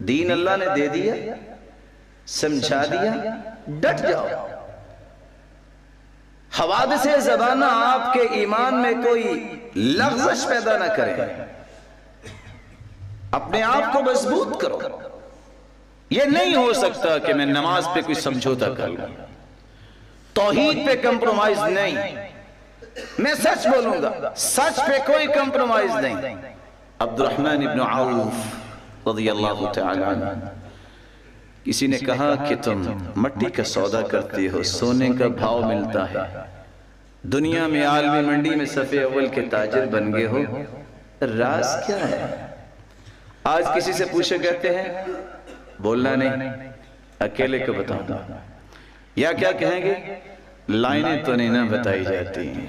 دین اللہ نے دے دیا، سمجھا دیا، ڈٹ جاؤ۔ حوادث زمانہ آپ کے ایمان میں کوئی لغزش پیدا نہ کرے، اپنے آپ کو مضبوط کرو۔ یہ نہیں ہو سکتا کہ میں نماز پہ کوئی سمجھوتا کر لوں، توحید پہ کمپرومائز نہیں، میں سچ بولوں گا، سچ پہ کوئی کمپرومائز نہیں۔ عبد الرحمن ابن عوف رضی اللہ تعالی عنہ، کسی نے کہا کہ تم مٹی کا سودا کرتے ہو، سونے کا بھاؤ ملتا ہے، دنیا میں عالمی منڈی میں صف اول کے تاجر بن گئے ہو، راز کیا ہے؟ آج کسی سے پوچھے کہتے ہیں بولنا نہیں، اکیلے کو بتاؤں گا، یا کیا کہیں گے؟ لائنیں تو نہیں نہ بتائی جاتی ہیں۔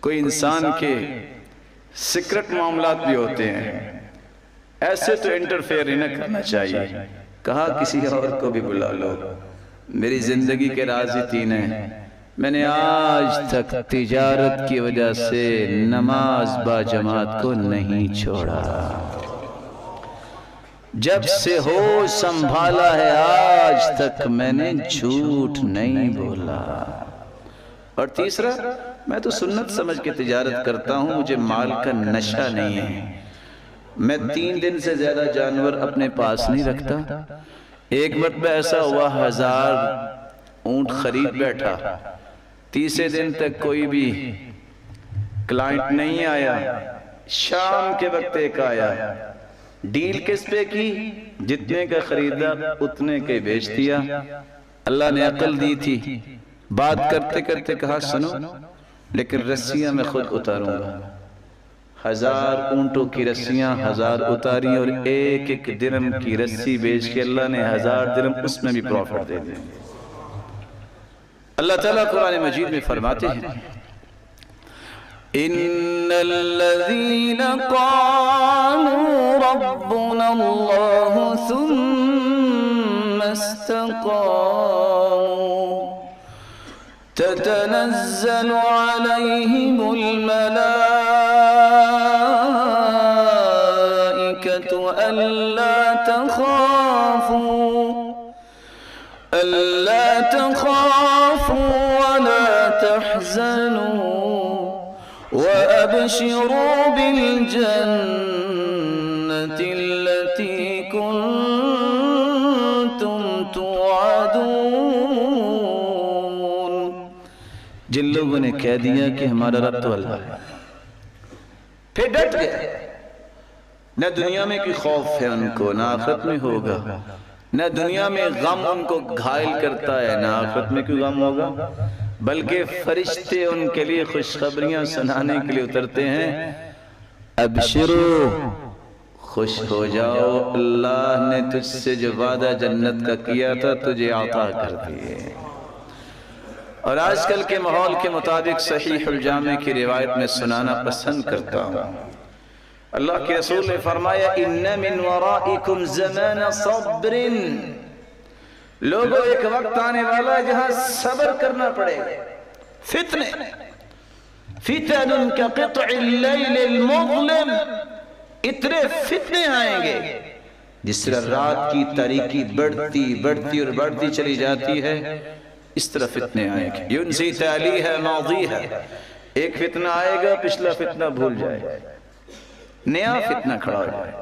کوئی انسان کے سیکرٹ معاملات بھی ہوتے ہیں، ایسے تو انٹرفیئر ہی نہ کرنا چاہیے۔ کہا کسی اور کو بھی بلا لو، میری زندگی کے راز ہی تین ہیں، میں نے آج تک تجارت کی وجہ سے نماز با جماعت کو نہیں چھوڑا، جب سے ہو سنبھالا ہے آج تک میں نے جھوٹ نہیں بولا، اور تیسرا میں تو سنت سمجھ کے تجارت کرتا ہوں، مجھے مال کا نشہ نہیں ہے، میں 3 دن سے زیادہ جانور اپنے پاس نہیں رکھتا۔ ایک مرتبہ ایسا ہوا 1000 اونٹ خرید بیٹھا، تیسرے دن تک کوئی بھی کلائنٹ نہیں آیا، شام کے وقت ایک آیا، ڈیل کس پہ کی؟ جتنے کا خریدا اتنے کے بیچ دیا۔ اللہ نے عقل دی تھی، بات کرتے کرتے کہا سنو لیکن رسیاں میں خود اتاروں گا۔ 1000 اونٹوں کی رسیاں 1000 اتاری اور ایک ایک درہم کی رسی بیچ کے اللہ نے 1000 درہم اس میں بھی پروفٹ دے دیا۔ اللہ تعالیٰ قرآن مجید میں فرماتے ہیں ان الذين قالوا ربنا الله ثم استقاموا تتنزل عليهم الملائكة ألا تخافوا ولا تحزنوا وأبشروا بالجنة التي كنتم توعدون۔ جن لوگوں نے کہہ دیا کہ ہمارا رب تو اللہ ہے، پھر ڈٹ گئے، نہ دنیا میں کوئی خوف ہے ان کو، نہ آخرت میں ہوگا، نہ دنیا میں غم ان کو گھائل کرتا ہے، نہ آخرت میں کوئی غم ہوگا، بلکہ فرشتے ان کے لیے خوشخبریاں سنانے کے لیے اترتے ہیں، ابشرو خوش ہو جاؤ، اللہ نے تجھ سے جو وعدہ جنت کا کیا تھا تجھے عطا کر دیے۔ اور آج کل کے ماحول کے مطابق صحیح الجامع کی روایت میں سنانا پسند کرتا ہوں، اللہ کے رسول نے فرمایا ان من ورائکم زمان صبر، لوگوں ایک وقت آنے والا جہاں صبر کرنا پڑے گا، فتنے فتن کقطع اللیل المظلم، اتنے فتنے آئیں گے جس طرح رات کی تاریکی بڑھتی بڑھتی اور بڑھتی چلی جاتی ہے، اس طرح فتنے آئیں گے، ینسی تالی ہے ماضی ہے، ایک فتنہ آئے گا پچھلا فتنہ بھول جائے گا، نیا فتنہ کھڑا ہو جائے،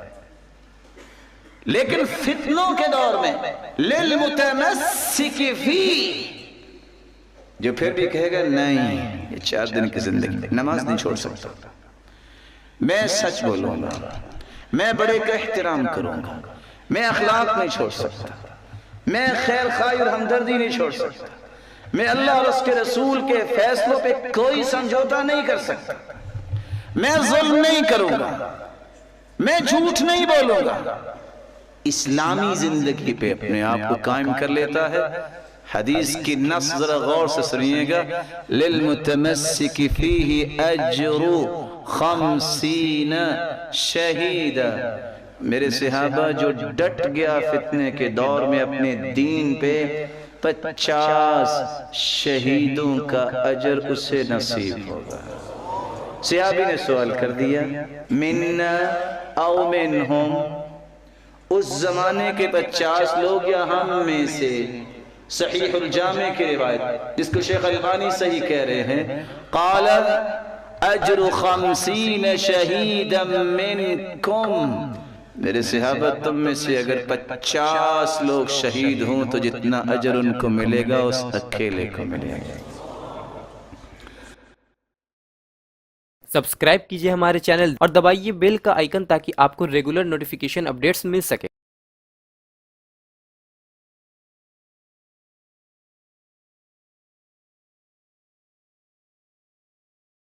لیکن فتنوں کے دور میں للمتمسک فی، جو پھر بھی کہے گا نہیں یہ 4 دن کی زندگی نماز نہیں چھوڑ سکتا، میں سچ بولوں گا، میں بڑے کا احترام کروں گا، میں اخلاق نہیں چھوڑ سکتا، میں خیر خواہی اور ہمدردی نہیں چھوڑ سکتا، میں اللہ اور اس کے رسول کے فیصلوں پہ کوئی سمجھوتا نہیں کر سکتا، میں ظلم نہیں کروں گا، میں جھوٹ نہیں بولوں گا، اسلامی زندگی پہ اپنے آپ کو قائم کر لیتا ہے۔ حدیث کی نص ذرا غور سے سنیے گا، للمتمسک فیہ اجر 50 شہیدہ، میرے صحابہ جو ڈٹ گیا فتنے کے دور میں اپنے دین پہ 50 شہیدوں کا اجر اسے نصیب ہوگا۔ صحابی نے سوال کر دیا منا او منہم، اس زمانے کے 50 لوگ یا ہم میں سے، صحیح الجامع کی روایت جس کو شیخ البانی صحیح کہہ رہے ہیں، قال اجر 50 شہیدا منکم، میرے صحابہ تم میں سے اگر 50 لوگ شہید ہوں تو جتنا اجر ان کو ملے گا اس اکیلے کو ملے گا۔ سبسکرائب کیجئے ہمارے چینل اور دبائیے بیل کا آئیکن تاکہ آپ کو ریگولر نوٹیفیکیشن اپڈیٹس مل سکے۔